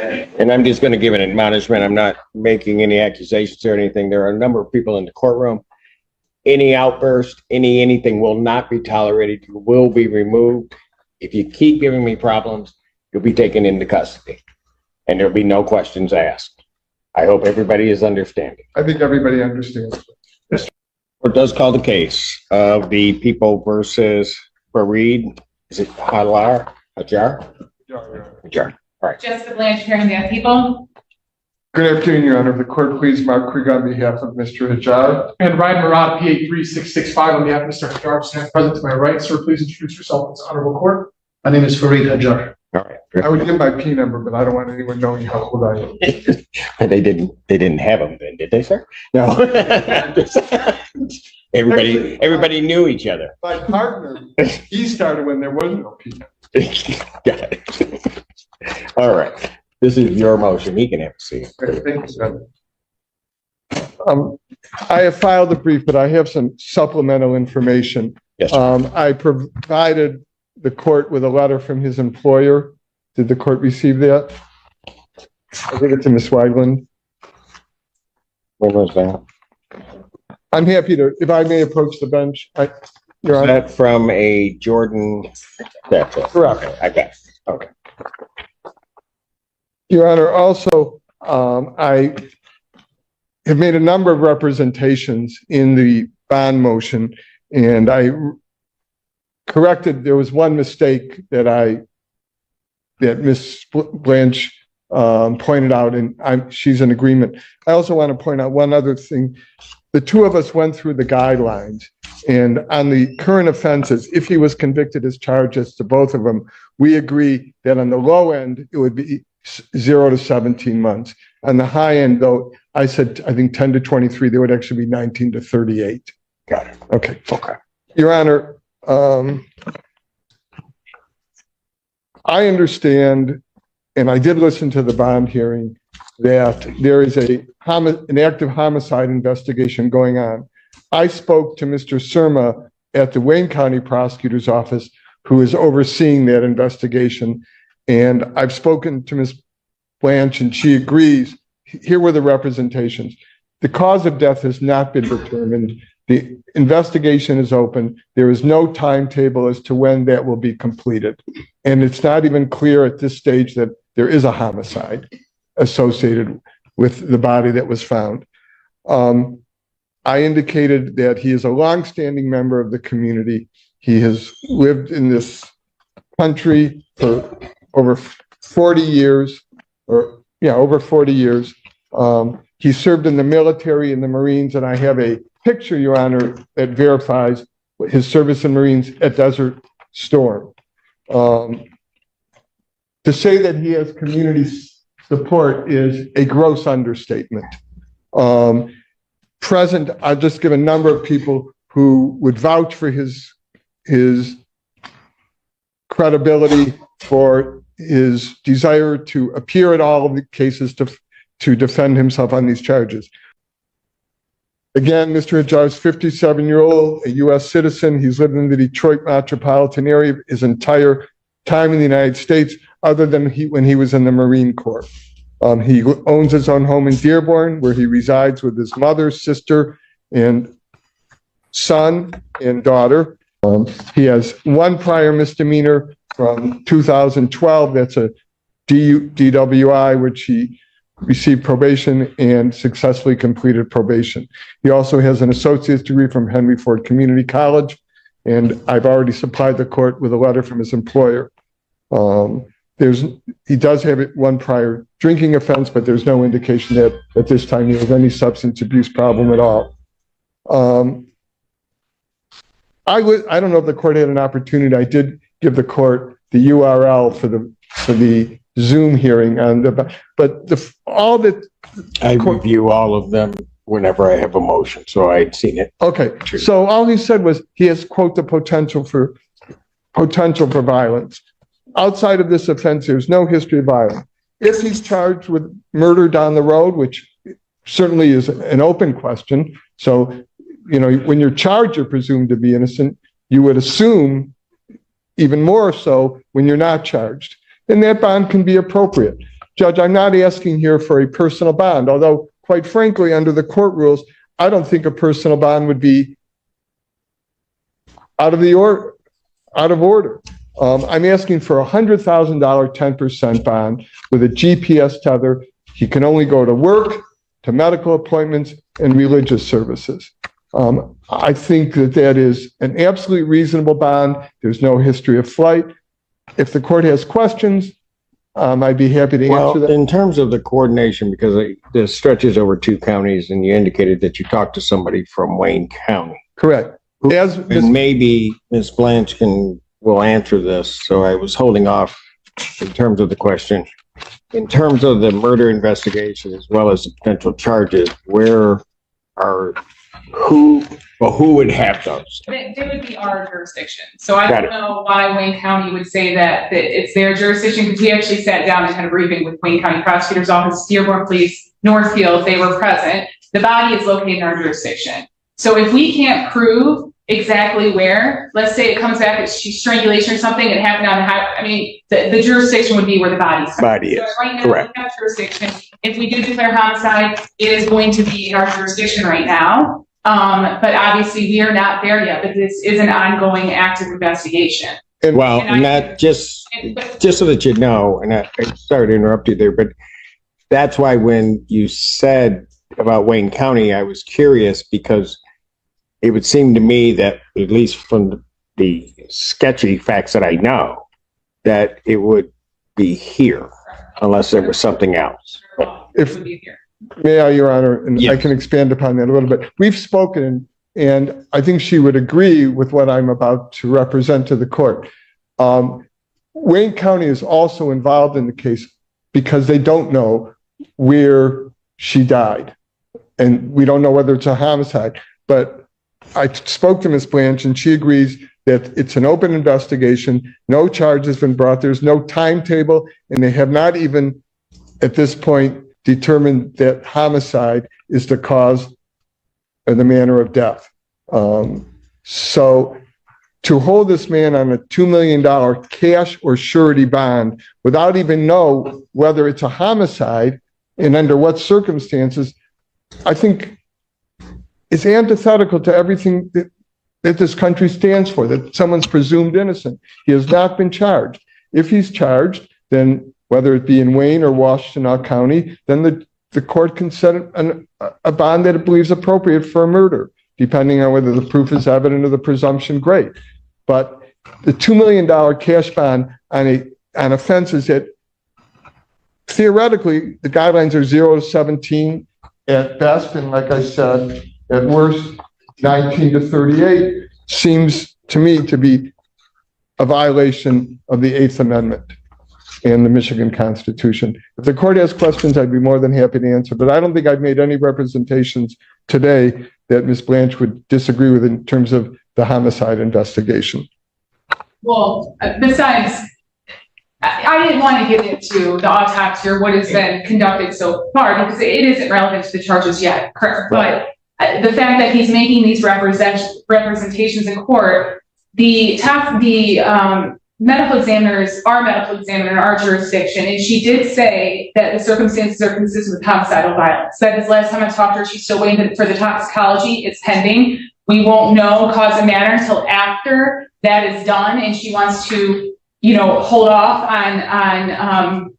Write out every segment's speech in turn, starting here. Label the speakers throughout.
Speaker 1: And I'm just going to give an admonishment. I'm not making any accusations or anything. There are a number of people in the courtroom. Any outburst, anything will not be tolerated. You will be removed. If you keep giving me problems, you'll be taken into custody and there'll be no questions asked. I hope everybody is understanding.
Speaker 2: I think everybody understands.
Speaker 1: Court does call the case of the people versus Fareed. Is it Hajar? All right.
Speaker 3: Jessica Blanche, here on behalf of people.
Speaker 2: Good afternoon, Your Honor. The court please Mark Krieg on behalf of Mr. Hajar.
Speaker 4: And Ryan Murad, PA 3665 on behalf of Mr. Hajar, stand present to my right. Sir, please introduce yourself to this honorable court.
Speaker 5: My name is Fareed Hajar.
Speaker 1: All right.
Speaker 2: I would give my P number, but I don't want anyone knowing how old I am.
Speaker 1: They didn't have them then, did they, sir? No. Everybody knew each other.
Speaker 2: My partner, he started when there was no P number.
Speaker 1: Got it. All right. This is your motion. He can have a seat.
Speaker 2: Thank you, sir. I have filed a brief, but I have some supplemental information.
Speaker 1: Yes.
Speaker 2: I provided the court with a letter from his employer. Did the court receive that? I give it to Ms. Weigland.
Speaker 1: When was that?
Speaker 2: I'm happy to, if I may approach the bench. Your
Speaker 1: Is
Speaker 2: Honor.
Speaker 1: that from a Jordan? That's it.
Speaker 2: Correct.
Speaker 1: Okay, I got it. Okay.
Speaker 2: Your Honor, also, I have made a number of representations in the bond motion, and I corrected, there was one mistake that Ms. Blanche pointed out, and she's in agreement. I also want to point out one other thing. The two of us went through the guidelines, and on the current offenses, if he was convicted as charges to both of them, we agree that on the low end, it would be 0 to 17 months. On the high end, though, I said, I think 10 to 23, there would actually be 19 to 38.
Speaker 1: Got it.
Speaker 2: Okay.
Speaker 1: Okay.
Speaker 2: Your Honor, I understand, and I did listen to the bond hearing, that there is an active homicide investigation going on. I spoke to Mr. Surma at the Wayne County Prosecutor's Office, who is overseeing that investigation. And I've spoken to Ms. Blanche, and she agrees. Here were the representations. The cause of death has not been determined. The investigation is open. There is no timetable as to when that will be completed. And it's not even clear at this stage that there is a homicide associated with the body that was found. I indicated that he is a longstanding member of the community. He has lived in this country for over 40 years, over 40 years. He served in the military and the Marines, and I have a picture, Your Honor, that verifies his service in Marines at Desert Storm. To say that he has community support is a gross understatement. Present, I'll just give a number of people who would vouch for his credibility, for his desire to appear at all of the cases to defend himself on these charges. Again, Mr. Hajar is 57-year-old, a U.S. citizen. He's lived in the Detroit metropolitan area his entire time in the United States, other than when he was in the Marine Corps. He owns his own home in Dearborn, where he resides with his mother, sister, and son and daughter. He has one prior misdemeanor from 2012. That's a DWI, which he received probation and successfully completed probation. He also has an associate's degree from Henry Ford Community College, and I've already supplied the court with a letter from his employer. He does have one prior drinking offense, but there's no indication that at this time he has any substance abuse problem at all. I don't know if the court had an opportunity. I did give the court the URL for the Zoom hearing on all that.
Speaker 1: I review all of them whenever I have a motion, so I'd seen it.
Speaker 2: Okay, so all he said was he has, quote, the potential for violence. Outside of this offense, there's no history of violence. If he's charged with murder down the road, which certainly is an open question, so when you're charged, you're presumed to be innocent. You would assume even more so when you're not charged. Then that bond can be appropriate. Judge, I'm not asking here for a personal bond, although quite frankly, under the court rules, I don't think a personal bond would be out of order. I'm asking for a $100,000 10% bond with a GPS tether. He can only go to work, to medical appointments, and religious services. I think that is an absolutely reasonable bond. There's no history of flight. If the court has questions, I'd be happy to answer
Speaker 1: Well,
Speaker 2: them.
Speaker 1: in terms of the coordination, because this stretches over 2 counties, and you indicated that you talked to somebody from Wayne County.
Speaker 2: Correct. As
Speaker 1: And maybe Ms. Blanche will answer this, so I was holding off in terms of the question. In terms of the murder investigation, as well as the potential charges, who would have those?
Speaker 3: They would be our jurisdiction. So I
Speaker 1: Got
Speaker 3: don't know why Wayne County would say that it's their jurisdiction, because we actually sat down and had a briefing with Wayne County Prosecutor's Office, Dearborn Police, Northfield. They were present. The body is located in our jurisdiction. So if we can't prove exactly where, let's say it comes back as strangulation or something, it happened on the highway. I mean, the jurisdiction would be where the body is.
Speaker 1: Body is,
Speaker 3: So right now,
Speaker 1: correct.
Speaker 3: we have jurisdiction. If we do declare homicide, it is going to be in our jurisdiction right now. But obviously we are not there yet, but this is an ongoing active investigation.
Speaker 1: Well,
Speaker 3: And I-
Speaker 1: and that just so that you know, and I sorry to interrupt you there, but that's why when you said about Wayne County, I was curious, because it would seem to me that, at least from the sketchy facts that I know, that it would be here unless there was something else.
Speaker 3: It would be here.
Speaker 2: May I, Your Honor, and I
Speaker 1: Yes.
Speaker 2: can expand upon that a little bit. We've spoken, and I think she would agree with what I'm about to represent to the court. Wayne County is also involved in the case because they don't know where she died. And we don't know whether it's a homicide. But I spoke to Ms. Blanche, and she agrees that it's an open investigation. No charge has been brought. There's no timetable, and they have not even, at this point, determined that homicide is the cause or the manner of death. So to hold this man on a $2 million cash or surety bond without even know whether it's a homicide and under what circumstances, I think is antithetical to everything that this country stands for, that someone's presumed innocent. He has not been charged. If he's charged, then whether it be in Wayne or Washtenaw County, then the court can set a bond that it believes appropriate for a murder, depending on whether the proof is evident or the presumption great. But the $2 million cash bond on offenses that theoretically the guidelines are 0 to 17 at best, and like I said, at worst 19 to 38 seems to me to be a violation of the 8th Amendment and the Michigan Constitution. If the court has questions, I'd be more than happy to answer, but I don't think I've made any representations today that Ms. Blanche would disagree with in terms of the homicide investigation.
Speaker 3: Well, besides, I didn't want to get into the autopsy or what has been conducted so far, because it isn't relevant to the charges yet. But the fact that he's making these representations in court, the medical examiners are medical examiner in our jurisdiction, and she did say that the circumstances are consistent with homicidal violence. That is, last time I talked to her, she's still waiting for the toxicology. It's pending. We won't know cause and manner until after that is done, and she wants to, hold off on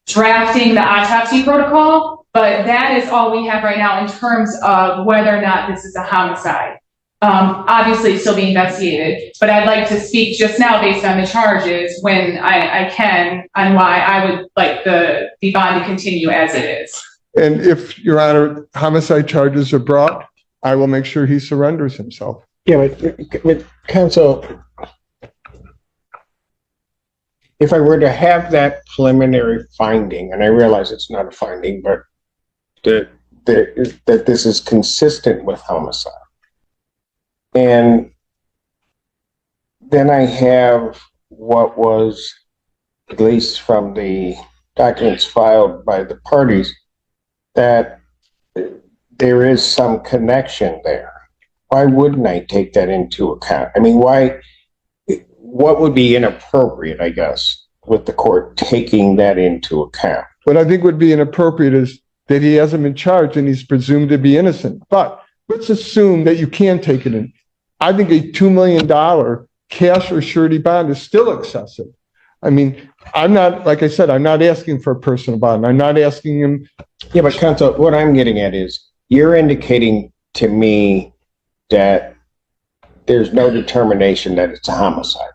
Speaker 3: drafting the autopsy protocol. But that is all we have right now in terms of whether or not this is a homicide. Obviously it's still being investigated, but I'd like to speak just now based on the charges when I can on why I would like the bond to continue as it is.
Speaker 2: And if, Your Honor, homicide charges are brought, I will make sure he surrenders himself.
Speaker 1: Yeah, but counsel, if I were to have that preliminary finding, and I realize it's not a finding, but that this is consistent with homicide, and then I have what was, at least from the documents filed by the parties, that there is some connection there. Why wouldn't I take that into account? I mean, what would be inappropriate, I guess, with the court taking that into account.
Speaker 2: What I think would be inappropriate is that he hasn't been charged and he's presumed to be innocent. But let's assume that you can take it in. I think a $2 million cash or surety bond is still excessive. I mean, I'm not, like I said, I'm not asking for a personal bond. I'm not asking him.
Speaker 1: Yeah, but counsel, what I'm getting at is you're indicating to me that there's no determination that it's a homicide.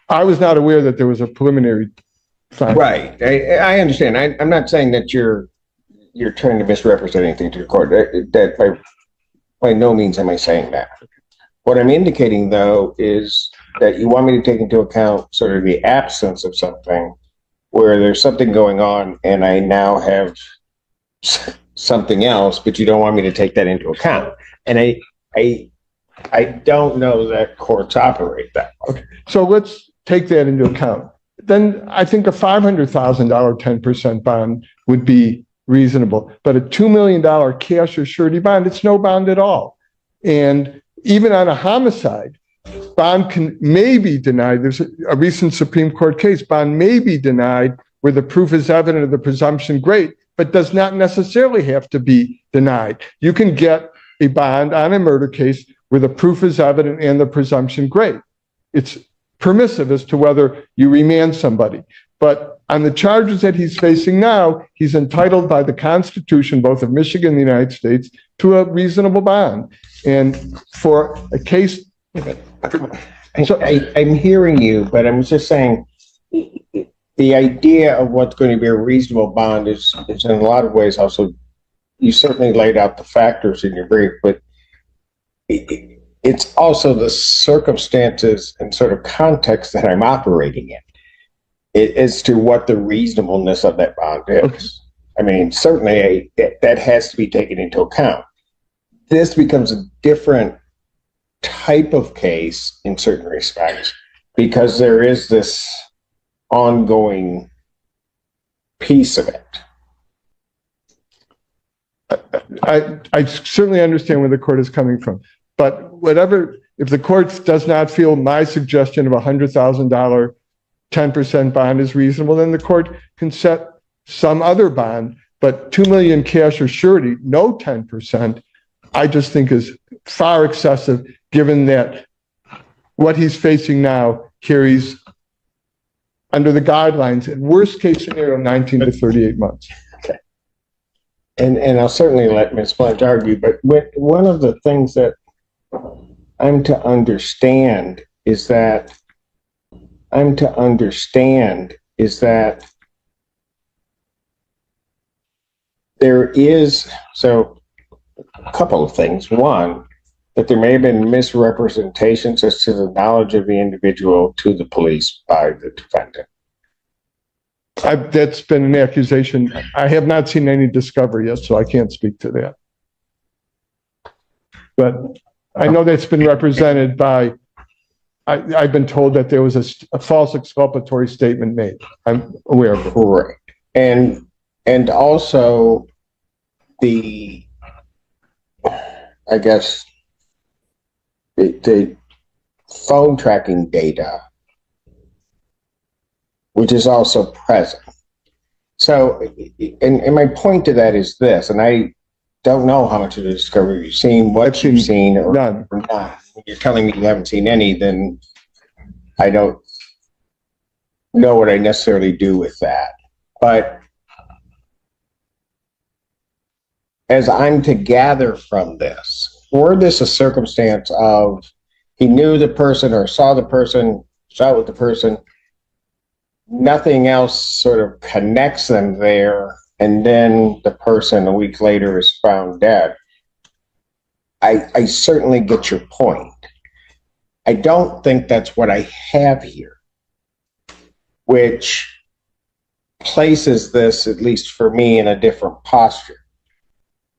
Speaker 2: I was not aware that there was a preliminary fine.
Speaker 1: Right. I understand. I'm not saying that you're trying to misrepresent anything to the court. That by no means am I saying that. What I'm indicating, though, is that you want me to take into account sort of the absence of something where there's something going on and I now have something else, but you don't want me to take that into account. And I don't know that courts operate that way.
Speaker 2: Okay. So let's take that into account. Then I think a $500,000 10% bond would be reasonable. But a $2 million cash or surety bond, it's no bond at all. And even on a homicide, bond may be denied. There's a recent Supreme Court case, bond may be denied where the proof is evident of the presumption great, but does not necessarily have to be denied. You can get a bond on a murder case where the proof is evident and the presumption great. It's permissive as to whether you remand somebody. But on the charges that he's facing now, he's entitled by the Constitution, both of Michigan and the United States, to a reasonable bond. And for a case...
Speaker 1: I'm hearing you, but I'm just saying the idea of what's going to be a reasonable bond is in a lot of ways also, you certainly laid out the factors in your brief, but it's also the circumstances and sort of context that I'm operating in as to what the reasonableness of that bond is.
Speaker 2: Okay.
Speaker 1: I mean, certainly that has to be taken into account. This becomes a different type of case in certain respects because there is this ongoing piece of it.
Speaker 2: I certainly understand where the court is coming from, but if the court does not feel my suggestion of $100,000 10% bond is reasonable, then the court can set some other bond, but $2 million cash or surety, no 10%, I just think is far excessive given that what he's facing now carries under the guidelines, in worst case scenario, 19 to 38 months.
Speaker 1: Okay. And I'll certainly let Ms. Blunt argue, but one of the things that I'm to understand is that there is, so a couple of things. One, that there may have been misrepresentations as to the knowledge of the individual to the police by the defendant.
Speaker 2: That's been an accusation. I have not seen any discovery yet, so I can't speak to that. But I know that's been represented by, I've been told that there was a false exculpatory statement made. I'm aware of it.
Speaker 1: Correct. And also the phone tracking data, which is also present. So, and my point to that is this, and I don't know how much of the discovery you've seen, what you've seen or
Speaker 2: None.
Speaker 1: not. When you're telling me you haven't seen any, then I don't know what I necessarily do with that. But as I'm to gather from this, were this a circumstance of he knew the person or saw the person, saw it with the person, nothing else sort of connects them there, and then the person a week later is found dead, I certainly get your point. I don't think that's what I have here, which places this, at least for me, in a different posture.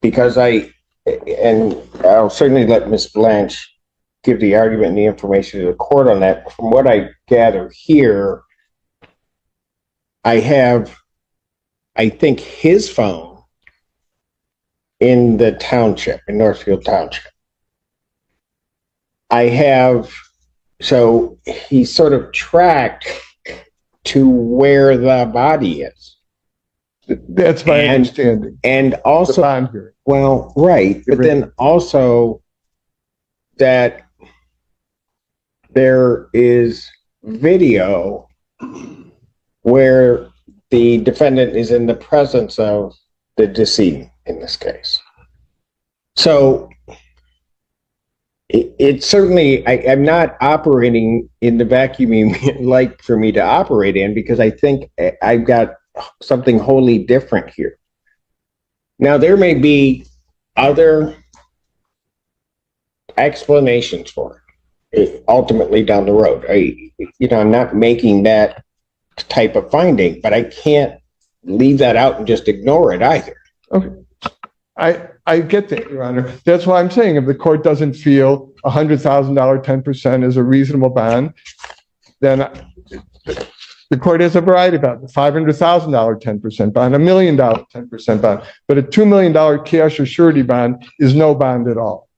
Speaker 1: Because and I'll certainly let Ms. Blanche give the argument and the information to the court on that. From what I gather here, I have, I think, his phone in the township, in Northfield Township. I have, so he sort of tracked to where the body is.
Speaker 2: That's my
Speaker 1: And-
Speaker 2: understanding.
Speaker 1: And
Speaker 2: The
Speaker 1: also,
Speaker 2: bond hearing.
Speaker 1: well, right, but then also that there is video where the defendant is in the presence of the decedent in this case. So it certainly, I'm not operating in the vacuum you'd like for me to operate in, because I think I've got something wholly different here. Now, there may be other explanations for it ultimately down the road. I'm not making that type of finding, but I can't leave that out and just ignore it either.
Speaker 2: Okay. I get that, Your Honor. That's why I'm saying if the court doesn't feel $100,000 10% is a reasonable bond, then the court has a variety about the $500,000 10% bond, $1 million 10% bond, but a $2 million cash or surety bond is no bond at all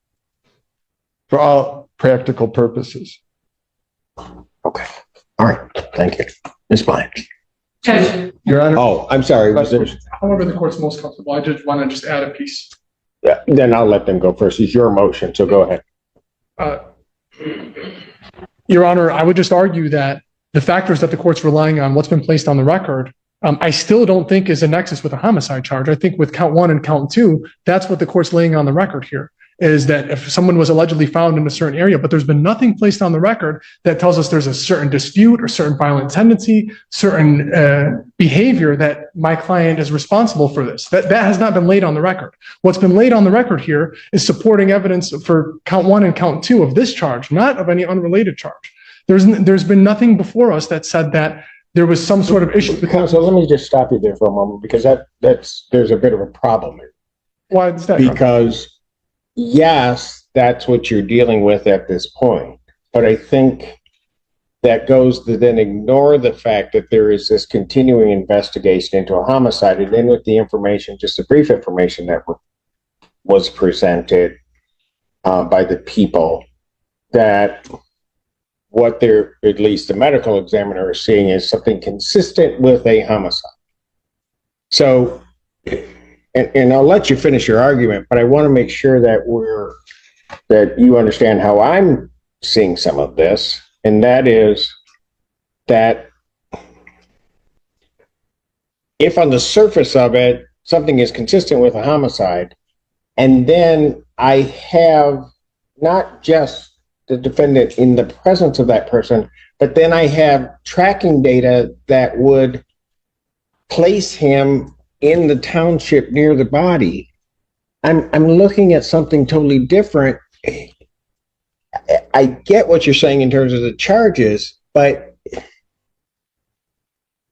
Speaker 2: for all practical purposes.
Speaker 1: Okay. All right. Thank you. Ms. Blanche.
Speaker 3: Judge,
Speaker 2: Your Honor.
Speaker 1: Oh, I'm sorry. Was there,
Speaker 4: However, the court's most comfortable. I just want to just add a piece.
Speaker 1: then I'll let them go first. It's your motion, so go ahead.
Speaker 4: Your Honor, I would just argue that the factors that the court's relying on, what's been placed on the record, I still don't think is a nexus with a homicide charge. I think with count 1 and count 2, that's what the court's laying on the record here, is that if someone was allegedly found in a certain area, but there's been nothing placed on the record that tells us there's a certain dispute or certain violent tendency, certain behavior that my client is responsible for this. That has not been laid on the record. What's been laid on the record here is supporting evidence for count 1 and count 2 of this charge, not of any unrelated charge. There's been nothing before us that said that there was some sort of issue.
Speaker 1: Counsel, let me just stop you there for a moment, because there's a bit of a problem here.
Speaker 4: Why is that?
Speaker 1: Because yes, that's what you're dealing with at this point. But I think that goes to then ignore the fact that there is this continuing investigation into a homicide. And then with the information, just the brief information that was presented by the people, that what they're, at least the medical examiner is seeing, is something consistent with a homicide. So, and I'll let you finish your argument, but I want to make sure that that you understand how I'm seeing some of this, and that is that if on the surface of it, something is consistent with a homicide, and then I have not just the defendant in the presence of that person, but then I have tracking data that would place him in the township near the body, I'm looking at something totally different. I get what you're saying in terms of the charges, but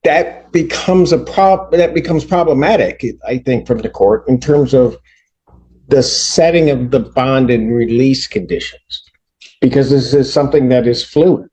Speaker 1: that becomes problematic, I think, from the court in terms of the setting of the bond and release conditions, because this is something that is fluid.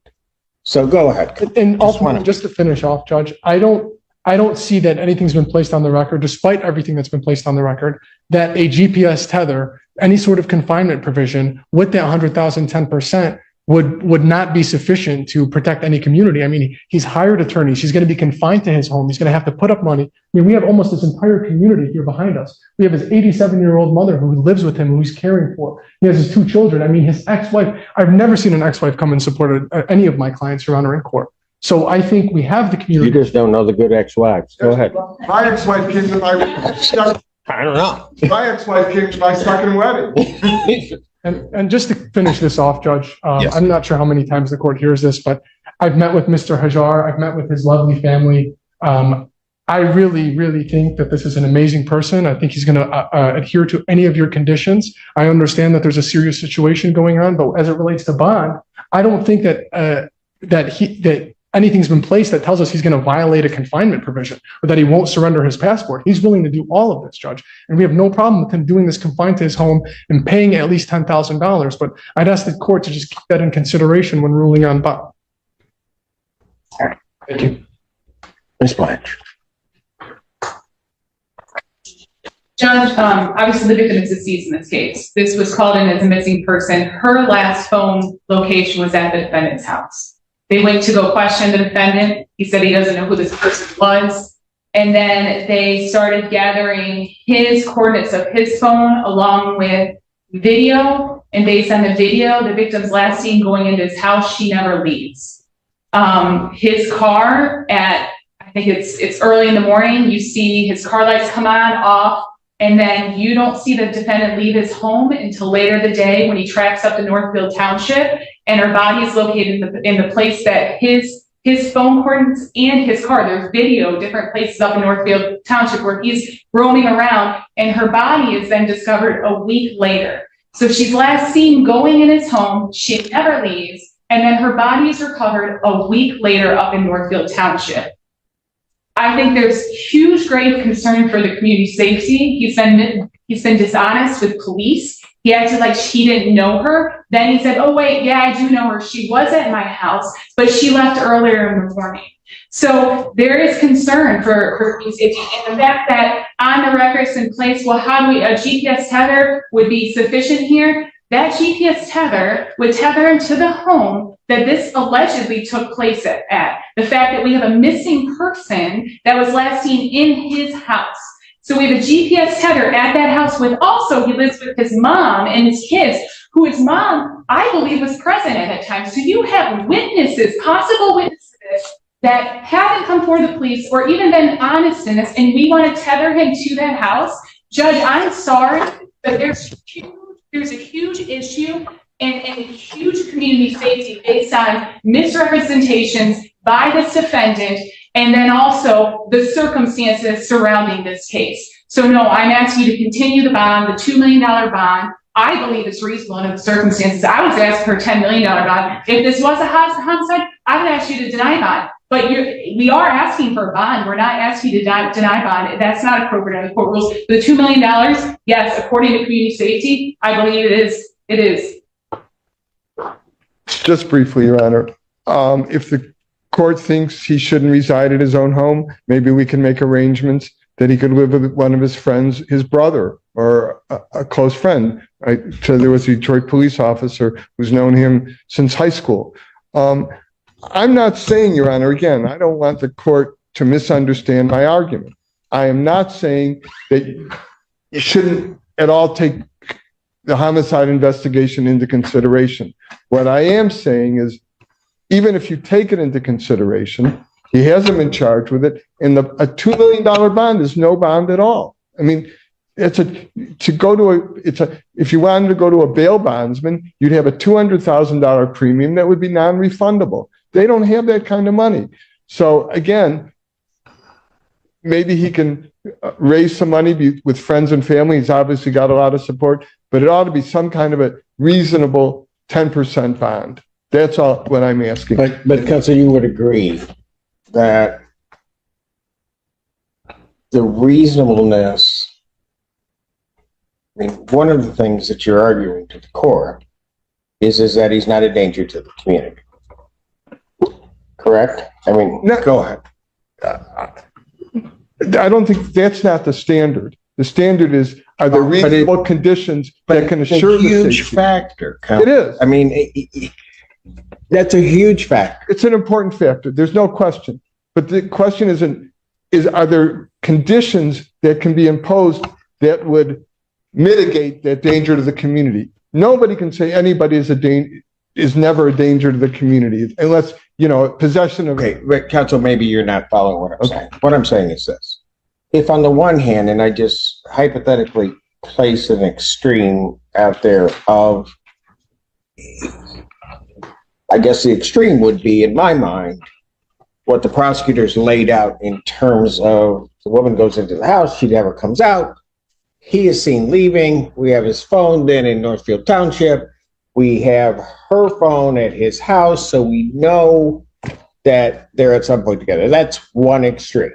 Speaker 1: So go ahead.
Speaker 4: And ultimately, just to finish off, Judge, I don't see that anything's been placed on the record, despite everything that's been placed on the record, that a GPS tether, any sort of confinement provision with that 100,000 10% would not be sufficient to protect any community. I mean, he's hired attorneys. He's going to be confined to his home. He's going to have to put up money. I mean, we have almost this entire community here behind us. We have his 87-year-old mother who lives with him, who he's caring for. He has his 2 children. I mean, his ex-wife, I've never seen an ex-wife come and support any of my clients, Your Honor, in court. So I think we have the community.
Speaker 1: You just don't know the good ex-wives. Go ahead.
Speaker 2: My ex-wife came to my
Speaker 1: I don't know.
Speaker 2: my ex-wife came to my second wedding.
Speaker 4: And just to finish this off, Judge,
Speaker 1: Yes.
Speaker 4: I'm not sure how many times the court hears this, but I've met with Mr. Hajar. I've met with his lovely family. I really, really think that this is an amazing person. I think he's going to adhere to any of your conditions. I understand that there's a serious situation going on, but as it relates to bond, I don't think that that anything's been placed that tells us he's going to violate a confinement provision or that he won't surrender his passport. He's willing to do all of this, Judge. And we have no problem with him doing this confined to his home and paying at least $10,000. But I'd ask the court to just keep that in consideration when ruling on bond. Thank you.
Speaker 1: Ms. Blanche.
Speaker 3: Judge, obviously the victim is deceased in this case. This was called in as a missing person. Her last home location was at the defendant's house. They went to go question the defendant. He said he doesn't know who this person was. And then they started gathering his coordinates of his phone along with video. And based on the video, the victim's last seen going into his house, she never leaves. His car at, I think it's early in the morning, you see his car lights come on, off, and then you don't see the defendant leave his home until later the day when he tracks up to Northfield Township, and her body is located in the place that his phone coordinates and his car, there's video, different places up in Northfield Township where he's roaming around, and her body is then discovered a week later. So she's last seen going in his home, she never leaves, and then her body is recovered a week later up in Northfield Township. I think there's huge grave concern for the community safety. He's been dishonest with police. He acted like he didn't know her. Then he said, oh wait, yeah, I do know her. She was at my house, but she left earlier in the morning. So there is concern for community safety. And the fact that on the records in place, well, how do a GPS tether would be sufficient here? That GPS tether would tether him to the home that this allegedly took place at. The fact that we have a missing person that was last seen in his house. So we have a GPS tether at that house with also, he lives with his mom and his kids, who his mom, I believe, was present at that time. So you have witnesses, possible witnesses, that haven't come forward the police or even been honest in this, and we want to tether him to that house. Judge, I'm sorry, but there's a huge issue and a huge community safety based on misrepresentations by this defendant, and then also the circumstances surrounding this case. So no, I'm asking you to continue the bond, the $2 million bond. I believe it's reasonable under the circumstances. I was asked for a $10 million bond. If this was a homicide, I would ask you to deny bond. But we are asking for a bond. We're not asking you to deny bond. That's not appropriate under the court rules. The $2 million, yes, according to community safety, I believe it is.
Speaker 2: Just briefly, Your Honor, if the court thinks he shouldn't reside at his own home, maybe we can make arrangements that he could live with one of his friends, his brother, or a close friend. So there was a Detroit police officer who's known him since high school. I'm not saying, Your Honor, again, I don't want the court to misunderstand my argument. I am not saying that you shouldn't at all take the homicide investigation into consideration. What I am saying is, even if you take it into consideration, he hasn't been charged with it, and a $2 million bond is no bond at all. I mean, if you wanted to go to a bail bondsman, you'd have a $200,000 premium that would be non-refundable. They don't have that kind of money. So again, maybe he can raise some money with friends and family. He's obviously got a lot of support, but it ought to be some kind of a reasonable 10% bond. That's all what I'm asking.
Speaker 1: But Counsel, you would agree that the reasonableness, I mean, one of the things that you're arguing to the court is that he's not a danger to the community. Correct? I mean,
Speaker 2: No.
Speaker 1: Go ahead.
Speaker 2: I don't think that's not the standard. The standard is, are there reasonable conditions that can assure the safety?
Speaker 1: It's a huge factor.
Speaker 2: It is.
Speaker 1: I mean, that's a huge factor.
Speaker 2: It's an important factor. There's no question. But the question are there conditions that can be imposed that would mitigate that danger to the community? Nobody can say anybody is never a danger to the community unless, possession of.
Speaker 1: Okay, but Counsel, maybe you're not following what I'm saying. What I'm saying is this. If on the one hand, and I just hypothetically place an extreme out there of, I guess the extreme would be, in my mind, what the prosecutors laid out in terms of the woman goes into the house, she never comes out. He is seen leaving. We have his phone then in Northfield Township. We have her phone at his house, so we know that they're at some point together. That's one extreme.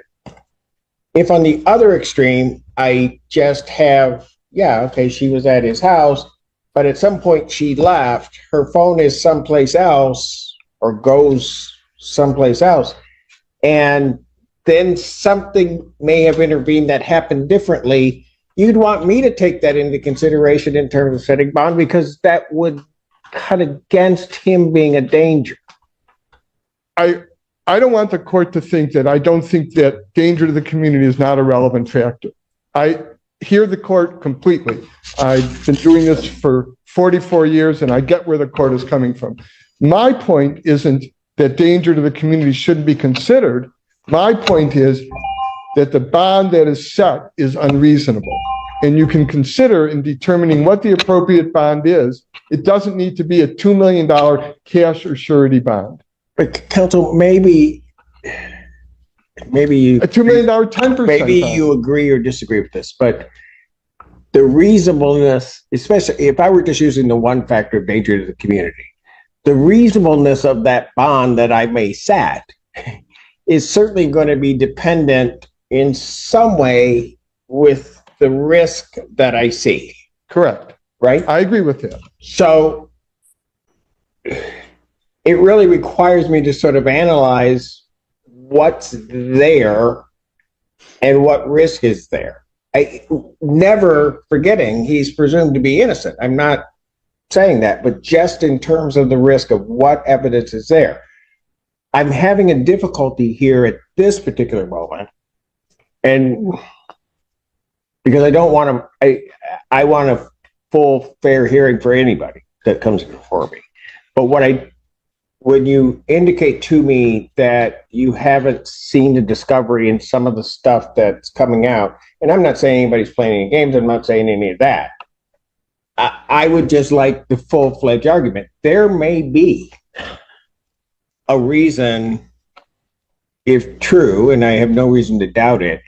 Speaker 1: If on the other extreme, I just have, she was at his house, but at some point she left, her phone is someplace else or goes someplace else, and then something may have intervened that happened differently. You'd want me to take that into consideration in terms of setting bond, because that would cut against him being a danger.
Speaker 2: I don't want the court to think that I don't think that danger to the community is not a relevant factor. I hear the court completely. I've been doing this for 44 years and I get where the court is coming from. My point isn't that danger to the community shouldn't be considered. My point is that the bond that is set is unreasonable. And you can consider in determining what the appropriate bond is. It doesn't need to be a $2 million cash or surety bond.
Speaker 1: But counsel, maybe you
Speaker 2: A $2 million 10%.
Speaker 1: maybe
Speaker 2: bond.
Speaker 1: you agree or disagree with this, but the reasonableness, especially if I were just using the one factor of danger to the community, the reasonableness of that bond that I may set is certainly going to be dependent in some way with the risk that I see,
Speaker 2: Correct.
Speaker 1: right?
Speaker 2: I agree with that.
Speaker 1: So it really requires me to sort of analyze what's there and what risk is there. I never forgetting he's presumed to be innocent. I'm not saying that, but just in terms of the risk of what evidence is there. I'm having a difficulty here at this particular moment. And because I don't want to, I want a full, fair hearing for anybody that comes before me. But when you indicate to me that you haven't seen the discovery in some of the stuff that's coming out, and I'm not saying anybody's playing any games, I'm not saying any of that. I would just like the full-fledged argument. There may be a reason, if true, and I have no reason to doubt it,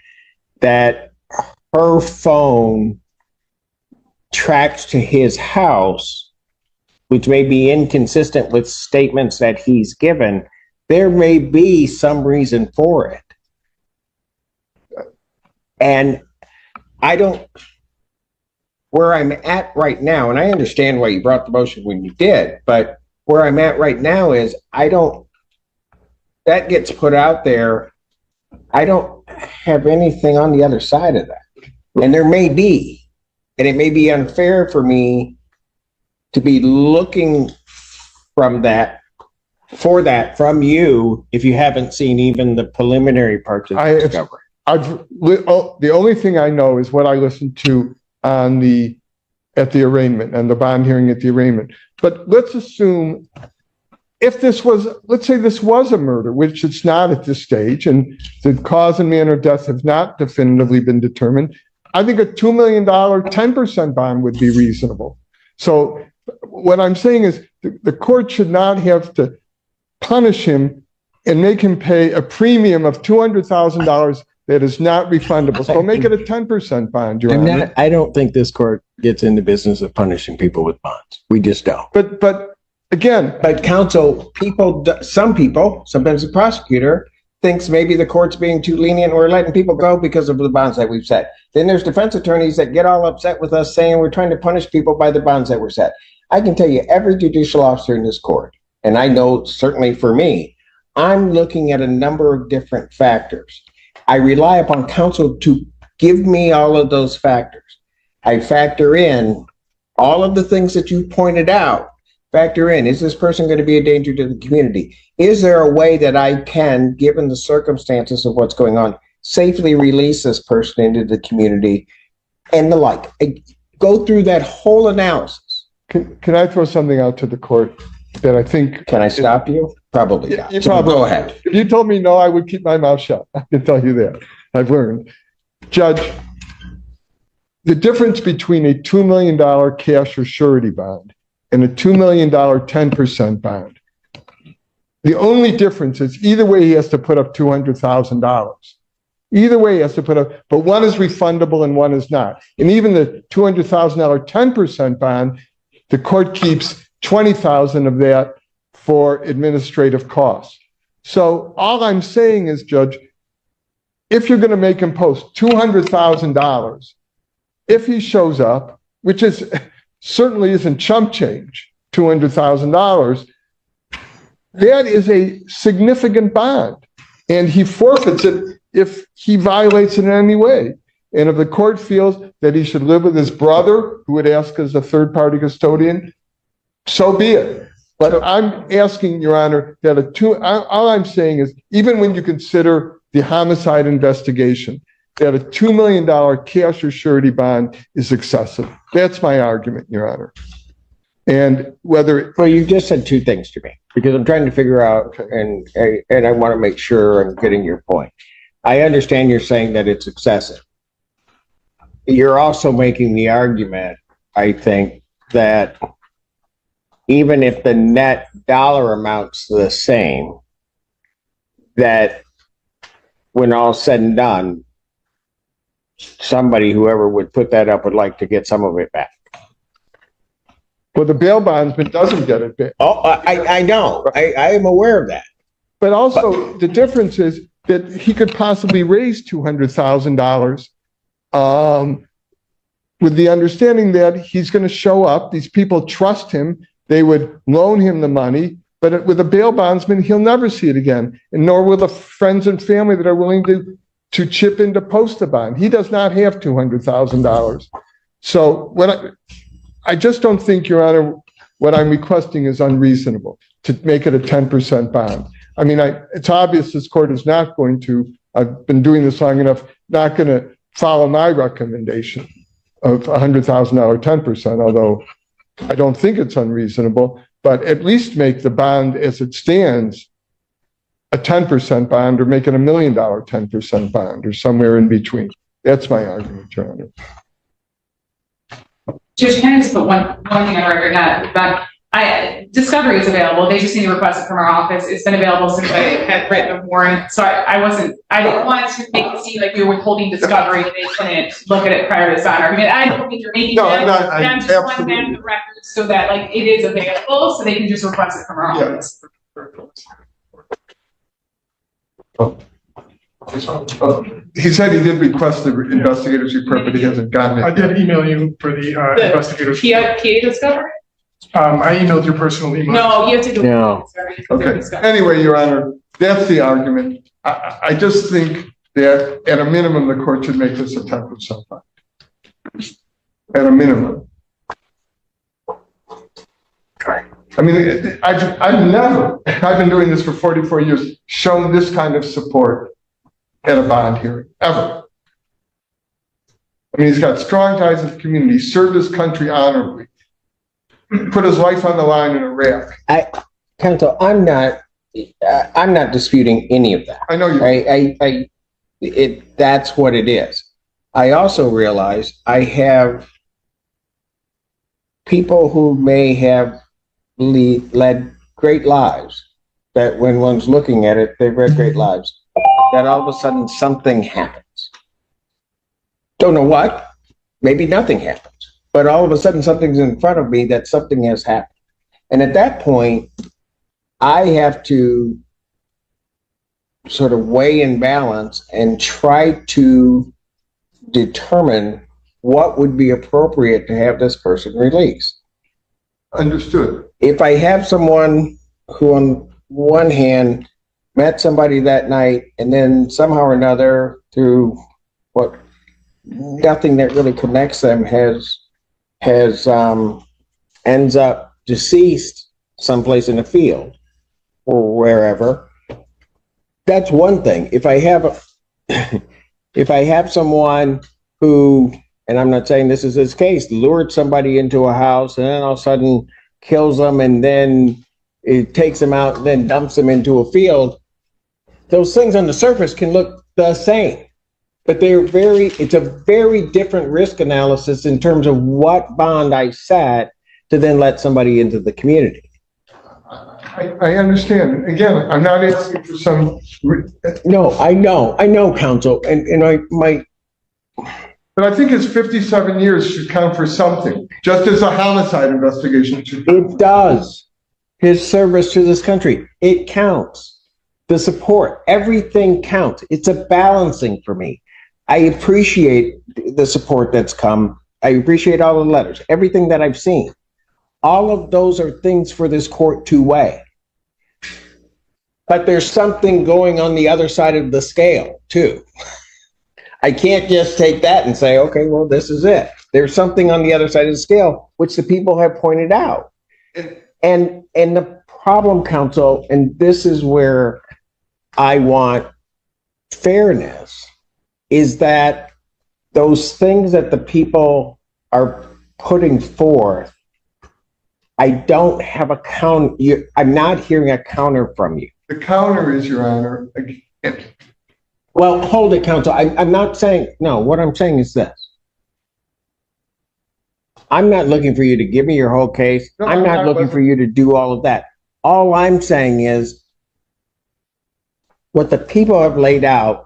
Speaker 1: that her phone tracks to his house, which may be inconsistent with statements that he's given. There may be some reason for it. And I don't, where I'm at right now, and I understand why you brought the motion when you did, but where I'm at right now is that gets put out there. I don't have anything on the other side of that. And there may be, and it may be unfair for me to be looking from you if you haven't seen even the preliminary parts of the discovery.
Speaker 2: The only thing I know is what I listened to at the arraignment and the bond hearing at the arraignment. But let's assume let's say this was a murder, which it's not at this stage, and the cause and manner of death have not definitively been determined. I think a $2 million 10% bond would be reasonable. So what I'm saying is the court should not have to punish him and make him pay a premium of $200,000 that is not refundable. So make it a 10% bond, Your Honor.
Speaker 1: I don't think this court gets in the business of punishing people with bonds. We just don't.
Speaker 2: But again,
Speaker 1: But counsel, some people, sometimes the prosecutor thinks maybe the court's being too lenient or letting people go because of the bonds that we've set. Then there's defense attorneys that get all upset with us saying we're trying to punish people by the bonds that were set. I can tell you every judicial officer in this court, and I know certainly for me, I'm looking at a number of different factors. I rely upon counsel to give me all of those factors. I factor in all of the things that you pointed out. Factor in, is this person going to be a danger to the community? Is there a way that I can, given the circumstances of what's going on, safely release this person into the community and the like? I go through that whole analysis.
Speaker 2: can I throw something out to the court that I think...
Speaker 1: Can I stop you? Probably not.
Speaker 2: You
Speaker 1: So
Speaker 2: probably-
Speaker 1: go ahead.
Speaker 2: If you told me no, I would keep my mouth shut. I can tell you that. I've learned. Judge, the difference between a $2 million cash or surety bond and a $2 million 10% bond, the only difference is either way he has to put up $200,000. Either way he has to put up, but one is refundable and one is not. And even the $200,000 10% bond, the court keeps $20,000 of that for administrative costs. So all I'm saying is, Judge, if you're going to make him post $200,000, if he shows up, which is certainly isn't chump change, $200,000, that is a significant bond, and he forfeits it if he violates it in any way. And if the court feels that he should live with his brother, who would ask as a third-party custodian, so be it. But I'm asking, Your Honor, that all I'm saying is, even when you consider the homicide investigation, that a $2 million cash or surety bond is excessive. That's my argument, Your Honor. And whether,
Speaker 1: Well, you just said two things to me, because I'm trying to figure out, and I want to make sure I'm getting your point. I understand you're saying that it's excessive. You're also making the argument, I think, that even if the net dollar amount's the same, that when all's said and done, somebody, whoever would put that up, would like to get some of it back.
Speaker 2: well, the bail bondsman doesn't get it back.
Speaker 1: Oh, I know. I am aware of that.
Speaker 2: But also, the difference is that he could possibly raise $200,000 with the understanding that he's going to show up. These people trust him. They would loan him the money. But with a bail bondsman, he'll never see it again. And nor will the friends and family that are willing to chip in to post the bond. He does not have $200,000. So I just don't think, Your Honor, what I'm requesting is unreasonable to make it a 10% bond. I mean, it's obvious this court is not going to, I've been doing this long enough, not going to follow my recommendation of $100,000 10%, although I don't think it's unreasonable, but at least make the bond as it stands a 10% bond, or make it $1 million 10% bond, or somewhere in between. That's my argument, Your Honor.
Speaker 3: Judge, can I just put one thing on record? That discovery is available. They just need to request it from our office. It's been available since I had written a warrant. So I didn't want to make it seem like we were withholding discovery and they couldn't look at it prior to this argument. I don't think you're making that. I'm just wanting that in the record so that it is available, so they can just request it from our office.
Speaker 2: He said he did request the investigator's report, but he hasn't gotten it.
Speaker 4: I did email you for the investigators.
Speaker 3: PA discovery?
Speaker 4: I emailed your personal email.
Speaker 3: No, you have to do
Speaker 1: No.
Speaker 2: Okay. Anyway, Your Honor, that's the argument. I just think that at a minimum, the court should make this a 10% bond. At a minimum. I mean, I've been doing this for 44 years, shown this kind of support at a bond hearing, ever. I mean, he's got strong ties with the community, served his country honorably, put his life on the line in Iraq.
Speaker 1: Counsel, I'm not disputing any of that.
Speaker 2: I know you.
Speaker 1: That's what it is. I also realize I have people who may have led great lives, that when one's looking at it, they've read great lives, that all of a sudden something happens. Don't know what, maybe nothing happens, but all of a sudden something's in front of me that something has happened. And at that point, I have to sort of weigh and balance and try to determine what would be appropriate to have this person released.
Speaker 2: Understood.
Speaker 1: If I have someone who on one hand met somebody that night and then somehow or another through nothing that really connects them ends up deceased someplace in the field or wherever, that's one thing. If I have someone who, and I'm not saying this is his case, lured somebody into a house and then all of a sudden kills them and then it takes them out and then dumps them into a field, those things on the surface can look the same, but it's a very different risk analysis in terms of what bond I set to then let somebody into the community.
Speaker 2: I understand. Again, I'm not asking for some.
Speaker 1: No, I know, counsel, and I might.
Speaker 2: But I think his 57 years should count for something, just as a homicide investigation should.
Speaker 1: It does. His service to this country, it counts. The support, everything counts. It's a balancing for me. I appreciate the support that's come. I appreciate all the letters, everything that I've seen. All of those are things for this court to weigh. But there's something going on the other side of the scale, too. I can't just take that and say, okay, well, this is it. There's something on the other side of the scale, which the people have pointed out. And the problem, counsel, and this is where I want fairness, is that those things that the people are putting forth, I don't have a count. I'm not hearing a counter from you.
Speaker 2: The counter is, Your Honor,
Speaker 1: Well, hold it, counsel. I'm not saying, no, what I'm saying is this. I'm not looking for you to give me your whole case.
Speaker 2: No,
Speaker 1: I'm not looking for you to do all of that. All I'm saying is what the people have laid out,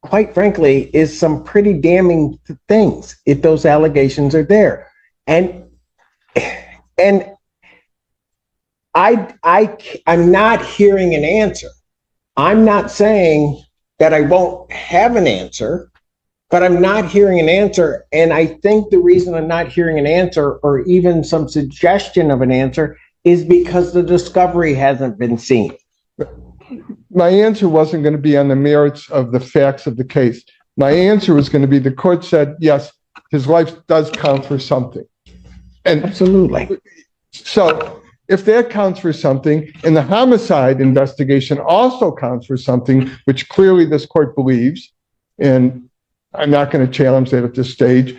Speaker 1: quite frankly, is some pretty damning things if those allegations are there. And I'm not hearing an answer. I'm not saying that I won't have an answer, but I'm not hearing an answer. And I think the reason I'm not hearing an answer, or even some suggestion of an answer, is because the discovery hasn't been seen.
Speaker 2: my answer wasn't going to be on the merits of the facts of the case. My answer was going to be, the court said, yes, his life does count for something. And
Speaker 1: Absolutely.
Speaker 2: so if that counts for something, and the homicide investigation also counts for something, which clearly this court believes, and I'm not going to challenge that at this stage.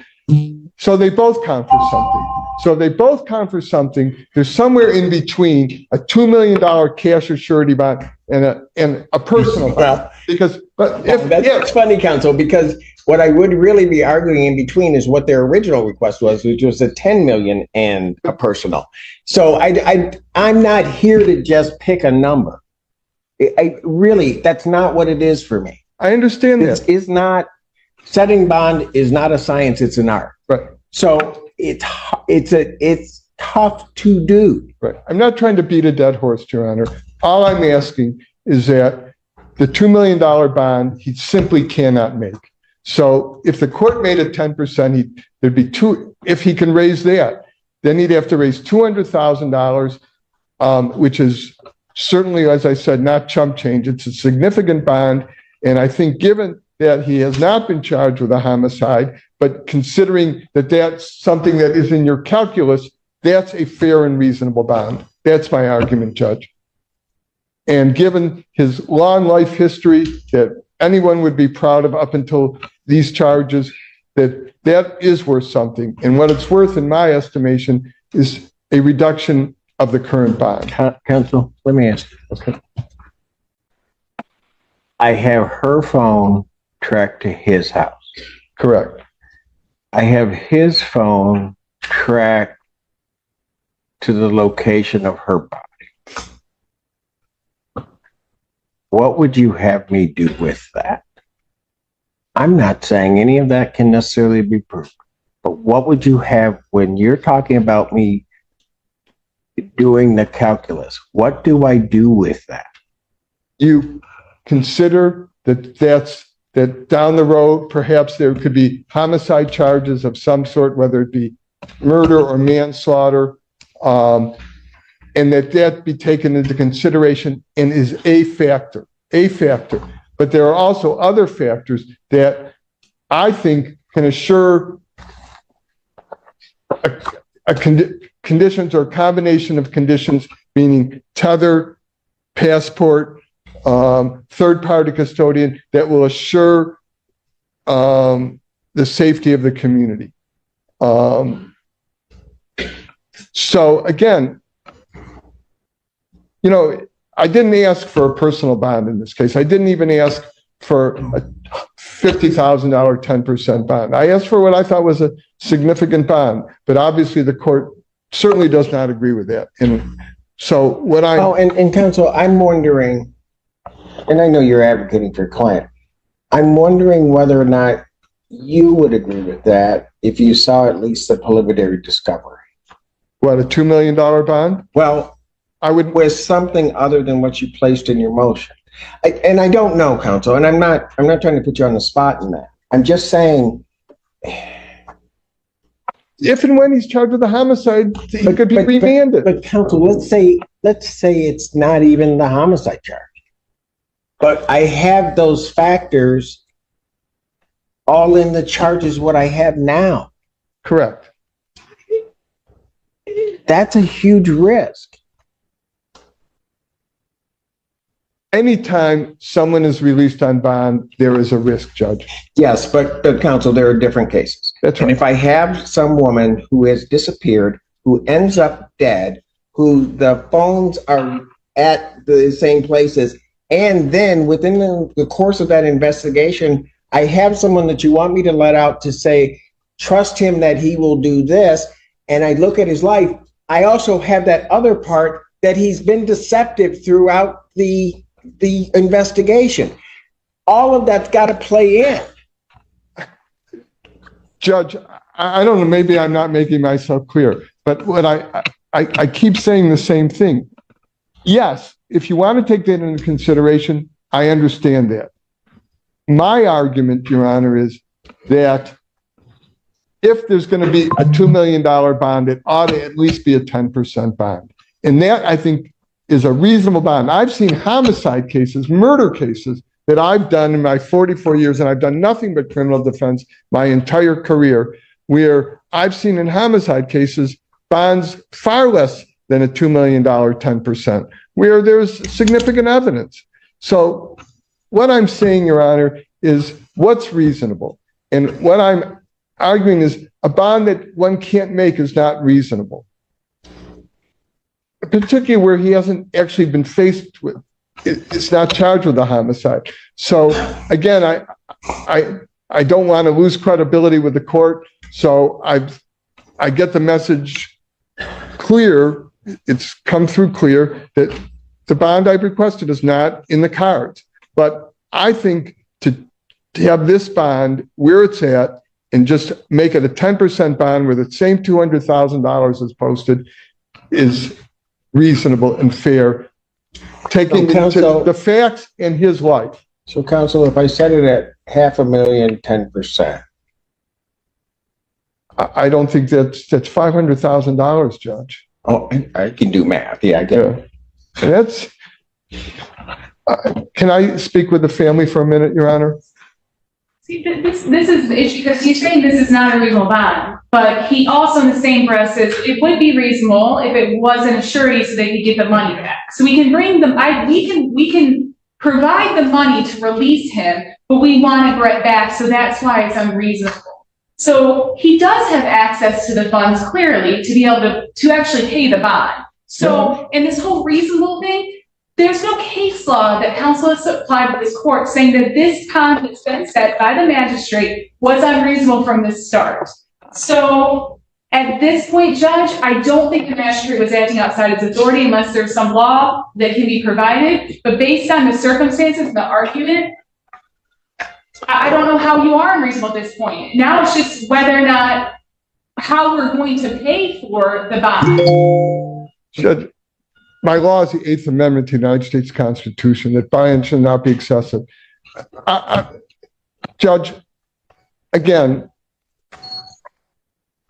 Speaker 2: So they both count for something. So they both count for something. There's somewhere in between a $2 million cash or surety bond and a personal bond.
Speaker 1: Well,
Speaker 2: But
Speaker 1: that's funny, counsel, because what I would really be arguing in between is what their original request was, which was a 10 million and a personal. So I'm not here to just pick a number. I really, that's not what it is for me.
Speaker 2: I understand
Speaker 1: This
Speaker 2: that.
Speaker 1: is not, setting bond is not a science, it's an art.
Speaker 2: Right.
Speaker 1: So it's tough to do.
Speaker 2: Right. I'm not trying to beat a dead horse, Your Honor. All I'm asking is that the $2 million bond, he simply cannot make. So if the court made it 10%, there'd be if he can raise that, then he'd have to raise $200,000, which is certainly, as I said, not chump change. It's a significant bond. And I think given that he has not been charged with a homicide, but considering that that's something that is in your calculus, that's a fair and reasonable bond. That's my argument, Judge. And given his long life history that anyone would be proud of up until these charges, that is worth something. And what it's worth, in my estimation, is a reduction of the current bond.
Speaker 1: Counsel, let me ask you. Okay. I have her phone tracked to his house.
Speaker 2: Correct.
Speaker 1: I have his phone tracked to the location of her body. What would you have me do with that? I'm not saying any of that can necessarily be proved, but what would you have when you're talking about me doing the calculus? What do I do with that?
Speaker 2: You consider that down the road, perhaps there could be homicide charges of some sort, whether it be murder or manslaughter, and that be taken into consideration and is a factor. But there are also other factors that I think can assure conditions or combination of conditions, meaning tether, passport, third-party custodian, that will assure the safety of the community. So again, I didn't ask for a personal bond in this case. I didn't even ask for a $50,000 10% bond. I asked for what I thought was a significant bond, but obviously the court certainly does not agree with that. And so what
Speaker 1: and counsel, I'm wondering, and I know you're advocating for your client, I'm wondering whether or not you would agree with that if you saw at least the preliminary discovery.
Speaker 2: What, a $2 million bond?
Speaker 1: Well,
Speaker 2: I would,
Speaker 1: with something other than what you placed in your motion. And I don't know, counsel, and I'm not trying to put you on the spot in that. I'm just saying,
Speaker 2: if and when he's charged with a homicide, he could be remanded.
Speaker 1: But counsel, let's say it's not even the homicide charge. But I have those factors all in the charges what I have now.
Speaker 2: Correct.
Speaker 1: That's a huge risk.
Speaker 2: Anytime someone is released on bond, there is a risk, Judge.
Speaker 1: Yes, but counsel, there are different cases.
Speaker 2: That's
Speaker 1: And
Speaker 2: right.
Speaker 1: if I have some woman who has disappeared, who ends up dead, who the phones are at the same places, and then within the course of that investigation, I have someone that you want me to let out to say, trust him that he will do this, and I look at his life, I also have that other part that he's been deceptive throughout the investigation. All of that's got to play in.
Speaker 2: Judge, I don't know, maybe I'm not making myself clear, but what I keep saying the same thing. Yes, if you want to take that into consideration, I understand that. My argument, Your Honor, is that if there's going to be a $2 million bond, it ought to at least be a 10% bond. And that, I think, is a reasonable bond. I've seen homicide cases, murder cases that I've done in my 44 years, and I've done nothing but criminal defense my entire career, where I've seen in homicide cases bonds far less than a $2 million 10%, where there's significant evidence. So what I'm saying, Your Honor, is what's reasonable. And what I'm arguing is a bond that one can't make is not reasonable, particularly where he hasn't actually been faced with, it's not charged with a homicide. So again, I don't want to lose credibility with the court. So I get the message clear, it's come through clear that the bond I've requested is not in the cards. But I think to have this bond where it's at and just make it a 10% bond where the same $200,000 is posted is reasonable and fair, taking into the facts and his life.
Speaker 1: So counsel, if I set it at $500,000, 10%.
Speaker 2: I don't think that's $500,000, Judge.
Speaker 1: Oh, I can do math. Yeah, I get it.
Speaker 2: That's, can I speak with the family for a minute, Your Honor?
Speaker 3: See, this is the issue, because he's saying this is not a reasonable bond, but he also in the same breath says it would be reasonable if it wasn't a surety so they could get the money back. So we can bring them, we can provide the money to release him, but we want it right back, so that's why it's unreasonable. So he does have access to the funds clearly to be able to actually pay the bond. So in this whole reasonable thing, there's no case law that counsel has applied to this court saying that this bond that's been set by the magistrate was unreasonable from the start. So at this point, Judge, I don't think the magistrate was acting outside its authority unless there's some law that can be provided. But based on the circumstances and the argument, I don't know how you are unreasonable at this point. Now it's just whether or not how we're going to pay for the bond.
Speaker 2: Judge, my law is the 8th Amendment to the United States Constitution that buy-in should not be excessive. Judge, again,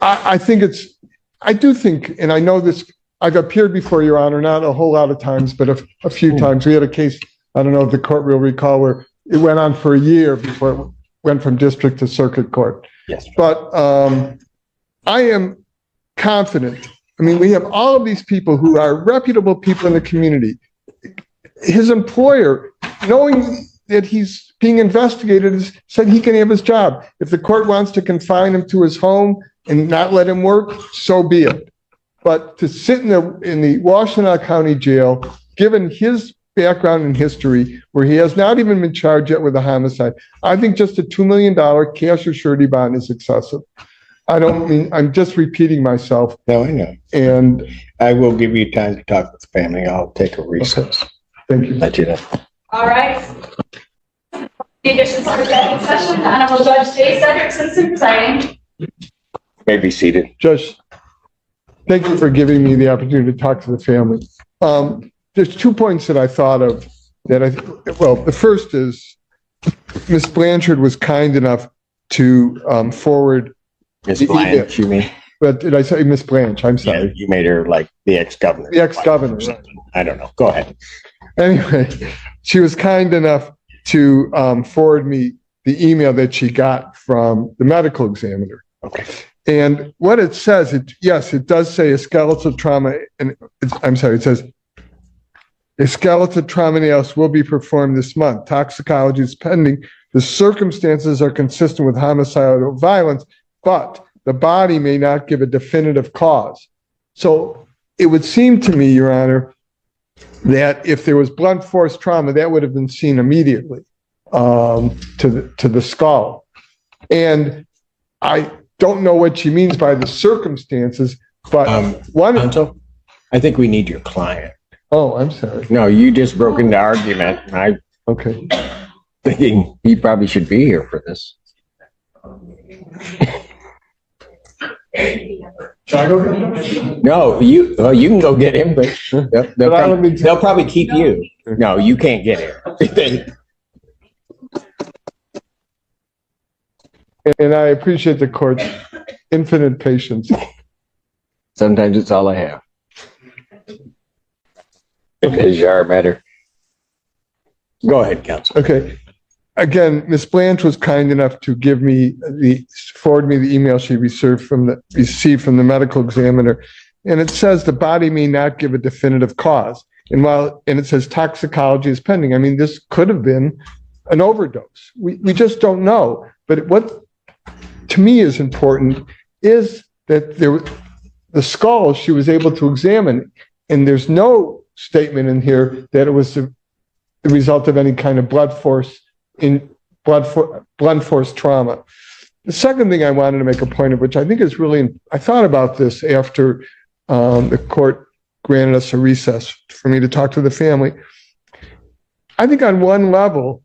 Speaker 2: I do think, and I know this, I've appeared before Your Honor, not a whole lot of times, but a few times. We had a case, I don't know if the court will recall, where it went on for a year before it went from district to circuit court.
Speaker 1: Yes.
Speaker 2: But I am confident. I mean, we have all of these people who are reputable people in the community. His employer, knowing that he's being investigated, said he can have his job. If the court wants to confine him to his home and not let him work, so be it. But to sit in the Washtenaw County Jail, given his background and history, where he has not even been charged yet with a homicide, I think just a $2 million cash or surety bond is excessive. I don't mean, I'm just repeating myself.
Speaker 1: No, I know.
Speaker 2: And
Speaker 1: I will give you time to talk with the family. I'll take a recess.
Speaker 2: thank you.
Speaker 1: Let you know.
Speaker 6: All right. The addition to the executive session, the Honorable Judge J. Cedric Simpson presiding.
Speaker 1: May be seated.
Speaker 2: Judge, thank you for giving me the opportunity to talk to the family. There's 2 points that I thought of that well, the first is Ms. Blanchard was kind enough to forward.
Speaker 1: Ms. Blanche, you mean?
Speaker 2: But did I say Miss Blanche? I'm sorry.
Speaker 1: Yeah, you made her like the ex-governor.
Speaker 2: The ex-governor, right.
Speaker 1: I don't know. Go ahead.
Speaker 2: Anyway, she was kind enough to forward me the email that she got from the medical examiner.
Speaker 1: Okay.
Speaker 2: And what it says, yes, it does say a skeletal trauma, and it says a skeletal trauma analysis will be performed this month. Toxicology is pending. The circumstances are consistent with homicidal violence, but the body may not give a definitive cause. So it would seem to me, Your Honor, that if there was blunt force trauma, that would have been seen immediately to the skull. And I don't know what she means by the circumstances, but
Speaker 1: Counsel, I think we need your client.
Speaker 2: Oh, I'm sorry.
Speaker 1: No, you just broke into argument, and I
Speaker 2: Okay.
Speaker 1: thinking he probably should be here for this.
Speaker 4: Shall I go get him?
Speaker 1: No, you can go get him, but they'll probably keep you. No, you can't get him.
Speaker 2: And I appreciate the court's infinite patience.
Speaker 1: Sometimes it's all I have. Because you are better. Go ahead, counsel.
Speaker 2: Okay. Again, Ms. Blanche was kind enough to forward me the email she received from the medical examiner. And it says the body may not give a definitive cause. And it says toxicology is pending. I mean, this could have been an overdose. We just don't know. But what to me is important is that the skull she was able to examine, and there's no statement in here that it was the result of any kind of blunt force trauma. The second thing I wanted to make a point of, which I think is really, I thought about this after the court granted us a recess for me to talk to the family. I think on one level,